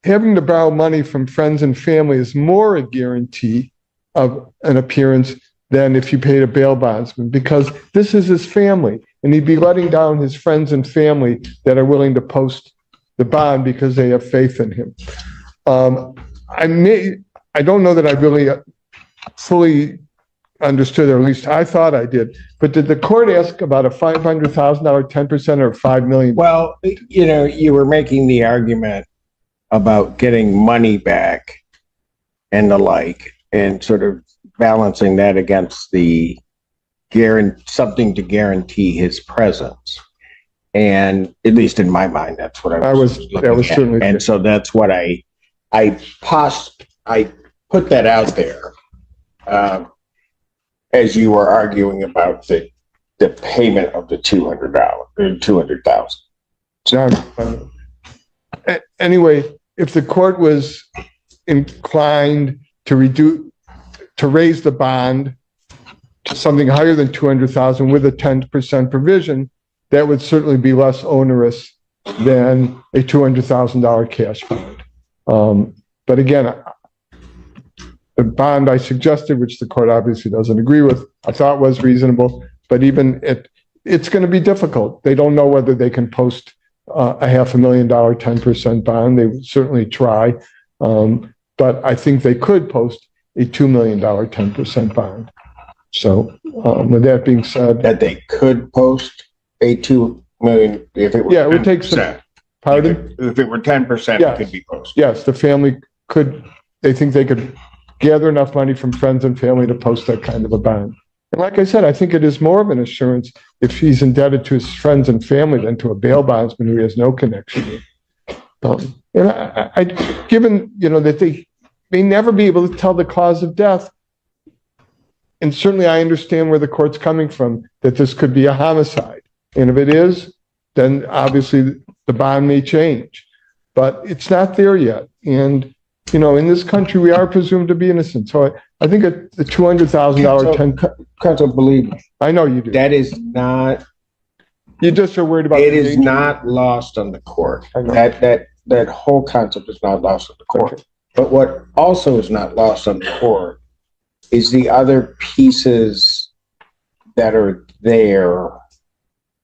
Speaker 2: having to borrow money from friends and family is more a guarantee of an appearance than if you paid a bail bondsman, because this is his family, and he'd be letting down his friends and family that are willing to post the bond because they have faith in him. I don't know that I really fully understood, or at least I thought I did, but did the court ask about a $500,000, 10%, or $5 million?
Speaker 1: Well, you were making the argument about getting money back and the like, and sort of balancing that against something to guarantee his presence. And at least in my mind, that's what I was
Speaker 2: certainly.
Speaker 1: And so that's what I put that out there as you were arguing about the payment of the $200,000.
Speaker 2: Anyway, if the court was inclined to raise the bond to something higher than $200,000 with a 10% provision, that would certainly be less onerous than a $200,000 cash bond. But again, the bond I suggested, which the court obviously doesn't agree with, I thought was reasonable, but even it's going to be difficult. They don't know whether they can post a $500,000 10% bond. They would certainly try. But I think they could post a $2 million 10% bond. So with that being said.
Speaker 1: That they could post a $2 million if it were.
Speaker 2: Yeah, it would take some. Pardon?
Speaker 1: If it were 10%,
Speaker 2: Yes.
Speaker 1: it could be posted.
Speaker 2: Yes, the family they think they could gather enough money from friends and family to post that kind of a bond. And like I said, I think it is more of an assurance if he's indebted to his friends and family than to a bail bondsman who he has no connection with. And I given, that they may never be able to tell the cause of death, and certainly I understand where the court's coming from, that this could be a homicide. And if it is, then obviously the bond may change. But it's not there yet. And, in this country, we are presumed to be innocent. So I think the $200,000
Speaker 1: Counsel, believe me,
Speaker 2: I know you do.
Speaker 1: that is not.
Speaker 2: You just are worried about.
Speaker 1: It is not lost on the court. That whole concept is not lost on the court.
Speaker 2: Okay.
Speaker 1: But what also is not lost on the court is the other pieces that are there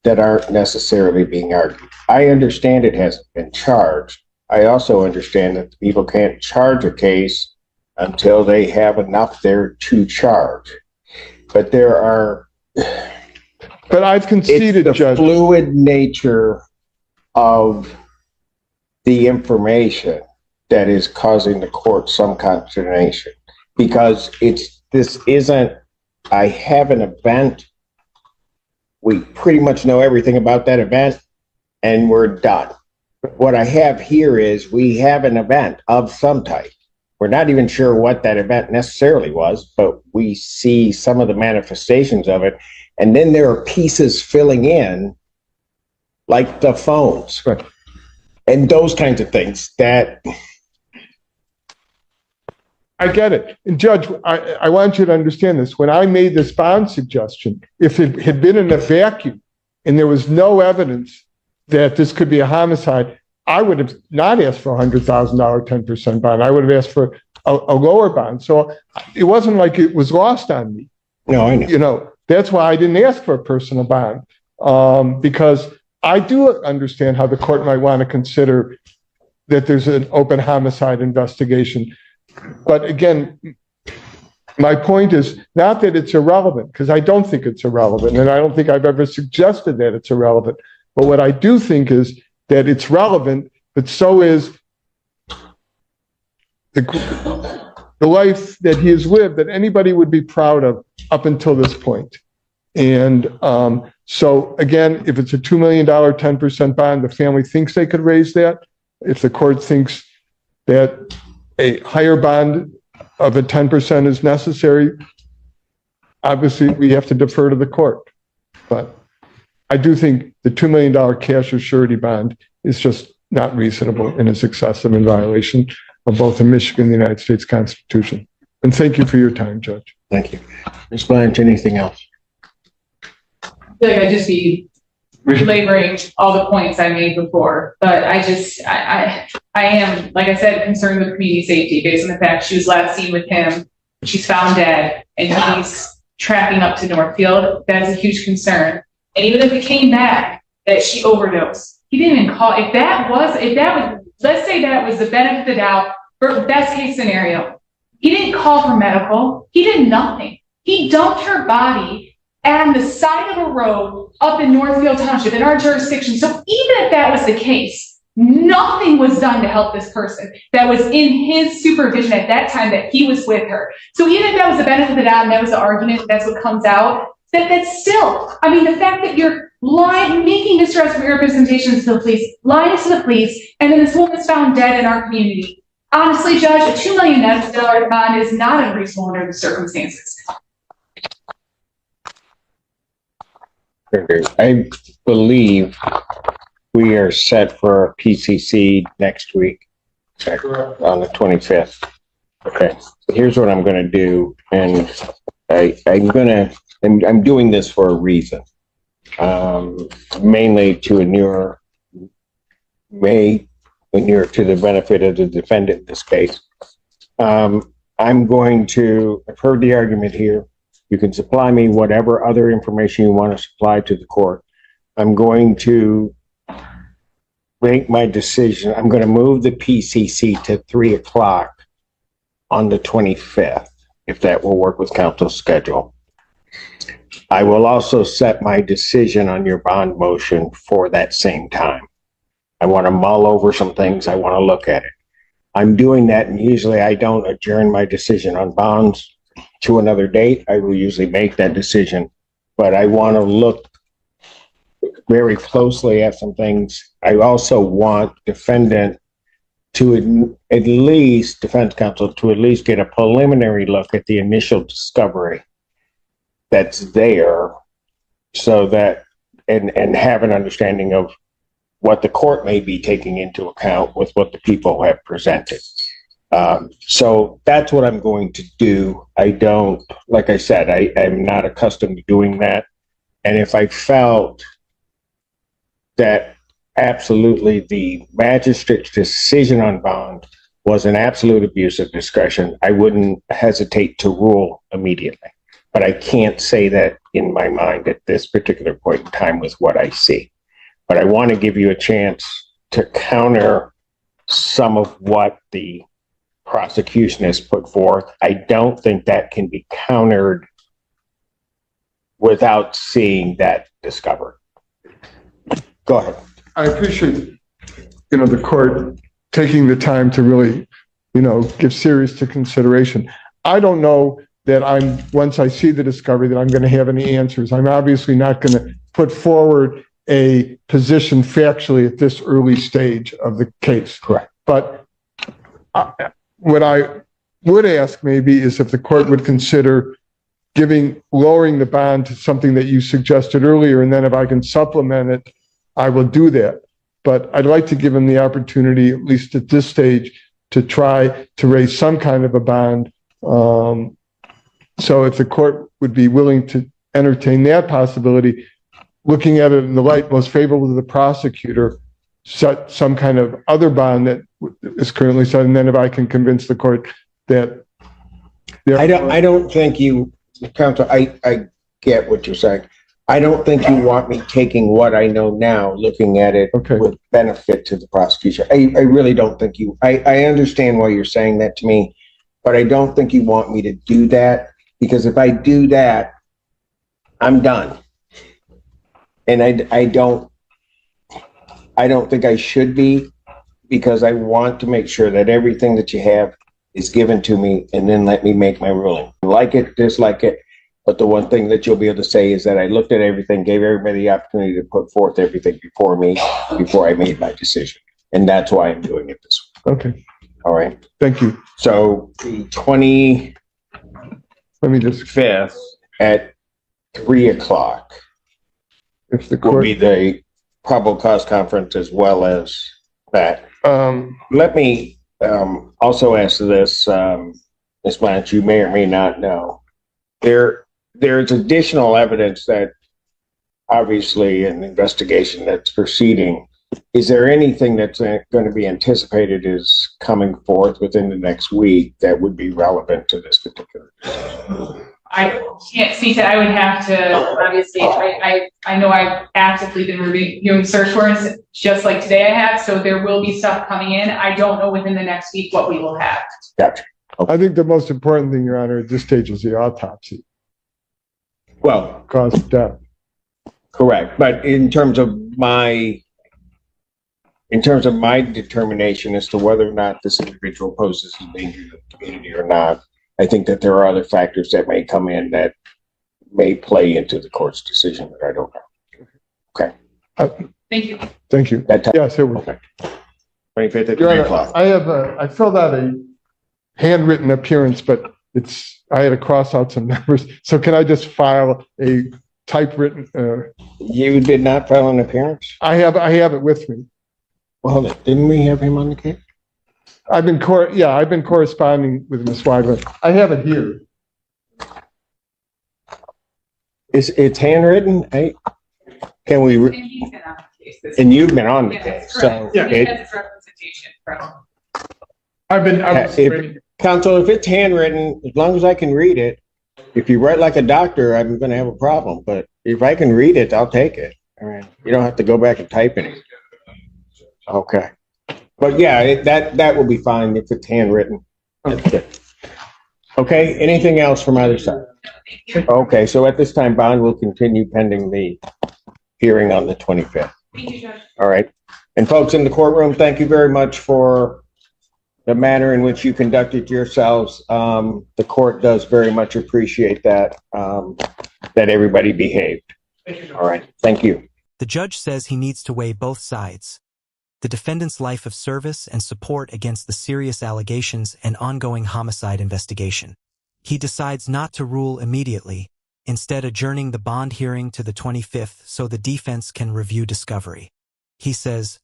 Speaker 1: that aren't necessarily being argued. I understand it hasn't been charged. I also understand that people can't charge a case until they have enough there to charge. But there are.
Speaker 2: But I've conceded,
Speaker 1: it's the
Speaker 2: Judge.
Speaker 1: Fluid nature of the information that is causing the court some consternation, because this isn't, I have an event. We pretty much know everything about that event and we're done. What I have here is we have an event of some type. We're not even sure what that event necessarily was, but we see some of the manifestations of it. And then there are pieces filling in, like the phones.
Speaker 2: Right.
Speaker 1: And those kinds of things that.
Speaker 2: I get it. And Judge, I want you to understand this. When I made this bond suggestion, if it had been in a vacuum and there was no evidence that this could be a homicide, I would have not asked for a $100,000 10% bond. I would have asked for a lower bond. So it wasn't like it was lost on me.
Speaker 1: No, I know.
Speaker 2: You know, that's why I didn't ask for a personal bond, because I do understand how the court might want to consider that there's an open homicide investigation. But again, my point is not that it's irrelevant, because I don't think it's irrelevant, and I don't think I've ever suggested that it's irrelevant. But what I do think is that it's relevant, but so is the life that he has lived that anybody would be proud of up until this point. And so again, if it's a $2 million 10% bond, the family thinks they could raise that. If the court thinks that a higher bond of a 10% is necessary, obviously we have to defer to the court. But I do think the $2 million cash or surety bond is just not reasonable and is excessive in violation of both the Michigan and the United States Constitution. And thank you for your time, Judge.
Speaker 1: Thank you. Ms. Blanche, anything else?
Speaker 3: I feel like I'd just be belaboring all the points I made before, but I am, like I said, concerned with community safety based on the fact she was last seen with him, she's found dead, and he's tracking up to Northfield. That's a huge concern. And even if it came back that she overdosed, he didn't even call. If that was, let's say that was the benefit of the doubt for best case scenario. He didn't call for medical. He did nothing. He dumped her body on the side of a road up in Northfield Township in our jurisdiction. So even if that was the case, nothing was done to help this person that was in his supervision at that time that he was with her. So even if that was the benefit of the doubt and that was the argument, that's what comes out, that's still, I mean, the fact that you're lying, making misrepresentations to the police, lying to the police, and then this woman's found dead in our community. Honestly, Judge, a $2 million bond is not unreasonable under the circumstances.
Speaker 1: I believe we are set for a PCC next week on the 25th. Okay, so here's what I'm going to do, and I'm doing this for a reason, mainly to inure to the benefit of the defendant in this case. I'm going to, I've heard the argument here. You can supply me whatever other information you want to supply to the court. I'm going to make my decision. I'm going to move the PCC to 3:00 on the 25th, if that will work with counsel's schedule. I will also set my decision on your bond motion for that same time. I want to mull over some things. I want to look at it. I'm doing that, and usually I don't adjourn my decision on bonds to another date. I will usually make that decision, but I want to look very closely at some things. I also want defendant to at least, defense counsel, to at least get a preliminary look at the initial discovery that's there, so that, and have an understanding of what the court may be taking into account with what the people have presented. So that's what I'm going to do. I don't, like I said, I'm not accustomed to doing that. And if I felt that absolutely the magistrate's decision on bond was an absolute abuse of discretion, I wouldn't hesitate to rule immediately. But I can't say that in my mind at this particular point in time with what I see. But I want to give you a chance to counter some of what the prosecution has put forth. I don't think that can be countered without seeing that discovered. Go ahead.
Speaker 2: I appreciate, the court taking the time to really, give serious to consideration. I don't know that once I see the discovery, that I'm going to have any answers. I'm obviously not going to put forward a position factually at this early stage of the case.
Speaker 1: Correct.
Speaker 2: But what I would ask maybe is if the court would consider lowering the bond to something that you suggested earlier, and then if I can supplement it, I will do that. But I'd like to give him the opportunity, at least at this stage, to try to raise some kind of a bond. So if the court would be willing to entertain that possibility, looking at it in the light most favorable to the prosecutor, set some kind of other bond that is currently set, and then if I can convince the court that
Speaker 1: I don't think you, counsel, I get what you're saying. I don't think you want me taking what I know now, looking at it
Speaker 2: Okay.
Speaker 1: with benefit to the prosecution. I really don't think I understand why you're saying that to me, but I don't think you want me to do that, because if I do that, I'm done. And I don't think I should be, because I want to make sure that everything that you have is given to me, and then let me make my ruling. Like it, dislike it. But the one thing that you'll be able to say is that I looked at everything, gave everybody the opportunity to put forth everything before me, before I made my decision. And that's why I'm doing it this way.
Speaker 2: Okay,
Speaker 1: All right.
Speaker 2: thank you.
Speaker 1: So the 25th
Speaker 2: Let me just,
Speaker 1: at 3:00
Speaker 2: if the
Speaker 1: will be
Speaker 2: court,
Speaker 1: the probable cause conference, as well as that. Let me also ask this, Ms. Blanche, you may or may not know. There's additional evidence that obviously an investigation that's proceeding. Is there anything that's going to be anticipated is coming forth within the next week that would be relevant to this particular decision?
Speaker 3: I can't speak to, I would have to, obviously, I know I've actively been reviewing search warrants, just like today I have, so there will be stuff coming in. I don't know within the next week what we will have.
Speaker 1: Gotcha.
Speaker 2: I think the most important thing, Your Honor, at this stage is the autopsy,
Speaker 1: Well,
Speaker 2: cause of death.
Speaker 1: correct. But in terms of my determination as to whether or not this individual poses a danger to the community or not, I think that there are other factors that may come in that may play into the court's decision that I don't know. Okay.
Speaker 3: Thank you.
Speaker 2: Thank you.
Speaker 1: That time.
Speaker 2: Yes, it was.
Speaker 1: Okay. 25th at
Speaker 2: Your
Speaker 1: 3
Speaker 2: Honor,
Speaker 1: o'clock.
Speaker 2: I filled out a handwritten appearance, but I had to cross out some numbers. So can I just file a typewritten,
Speaker 1: You did not file an appearance?
Speaker 2: I have it with me.
Speaker 1: Well, didn't we have him on the case?
Speaker 2: I've been corresponding with Ms. Weidman. I have it here.
Speaker 1: It's handwritten? Can we,
Speaker 3: And he's been on the case this.
Speaker 1: and you've been on the
Speaker 3: Yeah,
Speaker 1: case,
Speaker 3: that's
Speaker 1: so.
Speaker 3: correct. He
Speaker 1: it-
Speaker 3: has his representation from.
Speaker 4: I was
Speaker 1: If-
Speaker 4: waiting.
Speaker 1: Counsel, if it's handwritten, as long as I can read it, if you write like a doctor, I'm gonna have a problem, but if I can read it, I'll take it. All right, you don't have to go back and type it. Okay. But yeah, that will be fine if it's handwritten. That's good. Okay, anything else from either side? Okay, so at this time, bond will continue pending the hearing on the 25th.
Speaker 3: Thank you, Judge.
Speaker 1: All right. And folks in the courtroom, thank you very much for the manner in which you conducted yourselves. The court does very much appreciate that, that everybody behaved. All right, thank you.
Speaker 7: The judge says he needs to weigh both sides: the defendant's life of service and support against the serious allegations and ongoing homicide investigation. He decides not to rule immediately, instead adjourning the bond hearing to the 25th so the defense can review discovery. He says,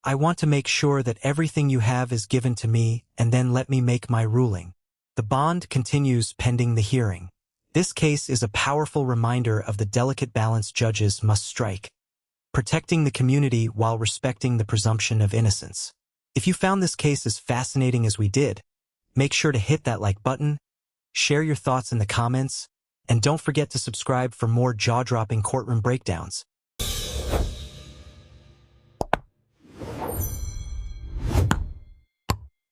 Speaker 7: "I want to make sure that everything you have is given to me, and then let me make my ruling." The bond continues pending the hearing. This case is a powerful reminder of the delicate balance judges must strike, protecting the community while respecting the presumption of innocence. If you found this case as fascinating as we did, make sure to hit that like button, share your thoughts in the comments, and don't forget to subscribe for more jaw-dropping courtroom breakdowns.